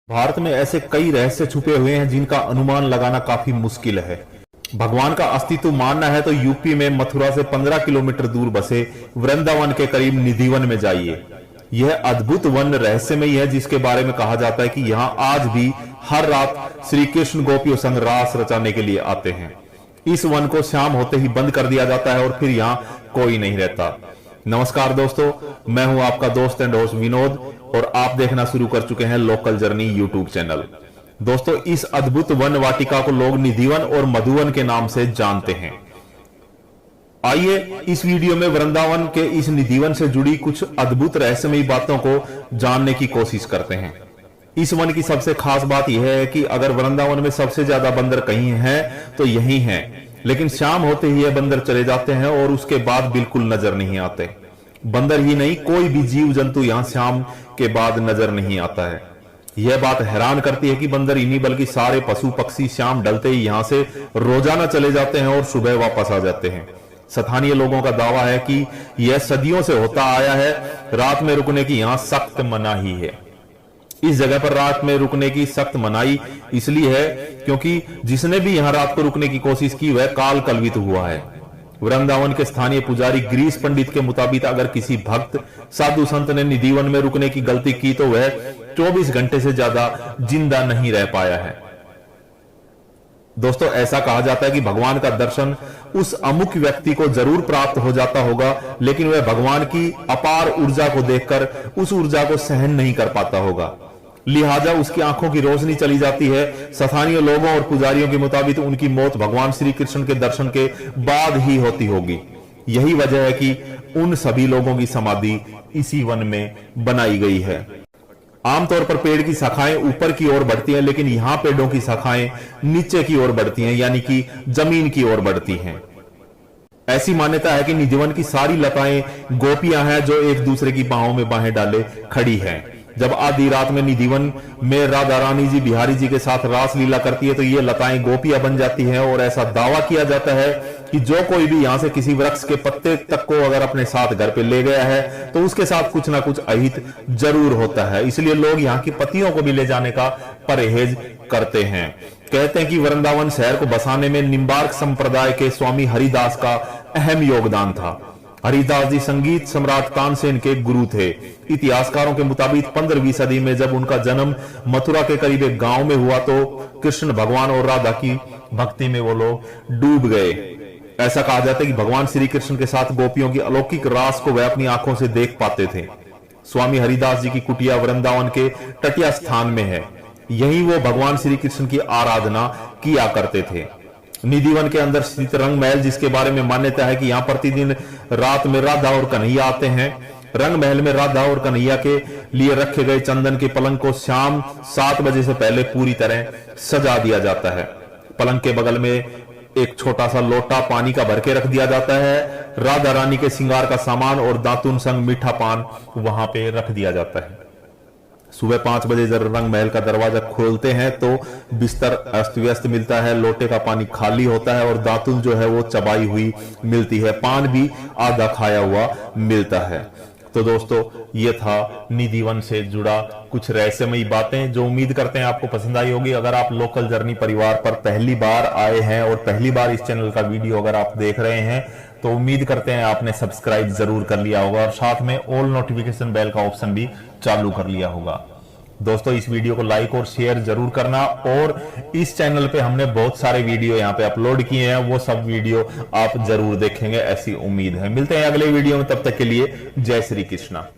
भारत में ऐसे कई रहस्य छुपे हुए हैं जिनका अनुमान लगाना काफी मुश्किल है। भगवान का अस्तित्व मानना है तो यूपी में मथुरा से 15 किलोमीटर दूर बसे वृंदावन के करीब निधिवन में जाइए। यह अद्भुत वन रहस्यमयी है जिसके बारे में कहा जाता है कि यहाँ आज भी हर रात श्री कृष्ण गोपियों संग रास रचाने के लिए आते हैं। इस वन को शाम होते ही बंद कर दिया जाता है और फिर यहाँ कोई नहीं रहता। नमस्कार दोस्तों, मैं हूं आपका दोस्त एंड होस्ट विनोद और आप देखना शुरू कर चुके हैं लोकल जर्नी यूट्यूब चैनल। दोस्तों, इस अद्भुत वन वाटिका को लोग निधिवन और मधुवन के नाम से जानते हैं। आइए इस वीडियो में वृंदावन के इस निधिवन से जुड़ी कुछ अद्भुत रहस्यमयी बातों को जानने की कोशिश करते हैं। इस वन की सबसे खास बात यह है कि अगर वृंदावन में सबसे ज्यादा बंदर कहीं हैं तो यही हैं, लेकिन शाम होते ही ये बंदर चले जाते हैं और उसके बाद बिल्कुल नजर नहीं आते। बंदर ही नहीं, कोई भी जीव जंतु यहां शाम के बाद नजर नहीं आता है। यह बात हैरान करती है कि बंदर ही नहीं बल्कि सारे पशु पक्षी शाम ढलते ही यहां से रोजाना चले जाते हैं और सुबह वापस आ जाते हैं। स्थानीय लोगों का दावा है कि यह सदियों से होता आया है। रात में रुकने की यहां सख्त मनाही है। इस जगह पर रात में रुकने की सख्त मनाही इसलिए है क्योंकि जिसने भी यहां रात को रुकने की कोशिश की वह काल कलवित हुआ है। वृंदावन के स्थानीय पुजारी गिरीश पंडित के मुताबिक अगर किसी भक्त साधु संत ने निधिवन में रुकने की गलती की तो वह 24 घंटे से ज्यादा जिंदा नहीं रह पाया है। दोस्तों, ऐसा कहा जाता है कि भगवान का दर्शन उस अमुक व्यक्ति को जरूर प्राप्त हो जाता होगा, लेकिन वह भगवान की अपार ऊर्जा को देखकर उस ऊर्जा को सहन नहीं कर पाता होगा, लिहाजा उसकी आंखों की रोशनी चली जाती है। स्थानीय लोगों और पुजारियों के मुताबिक उनकी मौत भगवान श्री कृष्ण के दर्शन के बाद ही होती होगी। यही वजह है कि उन सभी लोगों की समाधि इसी वन में बनाई गई है। आमतौर पर पेड़ की शाखाएं ऊपर की ओर बढ़ती हैं, लेकिन यहां पेड़ों की शाखाएं नीचे की ओर बढ़ती हैं, यानी कि जमीन की ओर बढ़ती हैं। ऐसी मान्यता है कि निधिवन की सारी लताएं गोपियां हैं जो एक दूसरे की बाहों में बाहें डाले खड़ी हैं। जब आधी रात में निधिवन में राधा रानी जी बिहारी जी के साथ रास लीला करती है तो ये लताएं गोपियां बन जाती हैं और ऐसा दावा किया जाता है कि जो कोई भी यहां से किसी वृक्ष के पत्ते तक को अगर अपने साथ घर पे ले गया है तो उसके साथ कुछ ना कुछ अहित जरूर होता है। इसलिए लोग यहाँ की पत्तियों को भी ले जाने का परहेज करते हैं। कहते हैं कि वृंदावन शहर को बसाने में निम्बार्क संप्रदाय के स्वामी हरिदास का अहम योगदान था। हरिदास जी संगीत सम्राट तानसेन के गुरु थे। इतिहासकारों के मुताबिक 15वीं सदी में जब उनका जन्म मथुरा के करीब एक गांव में हुआ तो कृष्ण भगवान और राधा की भक्ति में वो लोग डूब गए। ऐसा कहा जाता है कि भगवान श्री कृष्ण के साथ गोपियों की अलौकिक रास को वह अपनी आंखों से देख पाते थे। स्वामी हरिदास जी की कुटिया वृंदावन के तटीय स्थान में है। यही वो भगवान श्री कृष्ण की आराधना किया करते थे। निधिवन के अंदर स्थित रंग महल, जिसके बारे में मान्यता है कि यहाँ प्रतिदिन रात में राधा और कन्हैया आते हैं। रंग महल में राधा और कन्हैया के लिए रखे गए चंदन के पलंग को शाम 7 बजे से पहले पूरी तरह सजा दिया जाता है। पलंग के बगल में एक छोटा सा लोटा पानी का भर के रख दिया जाता है। राधा रानी के श्रृंगार का सामान और दातुन संग मीठा पान वहां पे रख दिया जाता है। सुबह 5 बजे जब रंग महल का दरवाजा खोलते हैं तो बिस्तर अस्त व्यस्त मिलता है, लोटे का पानी खाली होता है और दातुन जो है वो चबाई हुई मिलती है, पान भी आधा खाया हुआ मिलता है। तो दोस्तों, ये था निधिवन से जुड़ा कुछ रहस्यमयी बातें जो उम्मीद करते हैं आपको पसंद आई होगी। अगर आप लोकल जर्नी परिवार पर पहली बार आए हैं और पहली बार इस चैनल का वीडियो अगर आप देख रहे हैं तो उम्मीद करते हैं आपने सब्सक्राइब जरूर कर लिया होगा और साथ में ऑल नोटिफिकेशन बेल का ऑप्शन भी चालू कर लिया होगा। दोस्तों, इस वीडियो को लाइक और शेयर जरूर करना और इस चैनल पे हमने बहुत सारे वीडियो यहाँ पे अपलोड किए हैं, वो सब वीडियो आप जरूर देखेंगे ऐसी उम्मीद है। मिलते हैं अगले वीडियो में, तब तक के लिए जय श्री कृष्णा।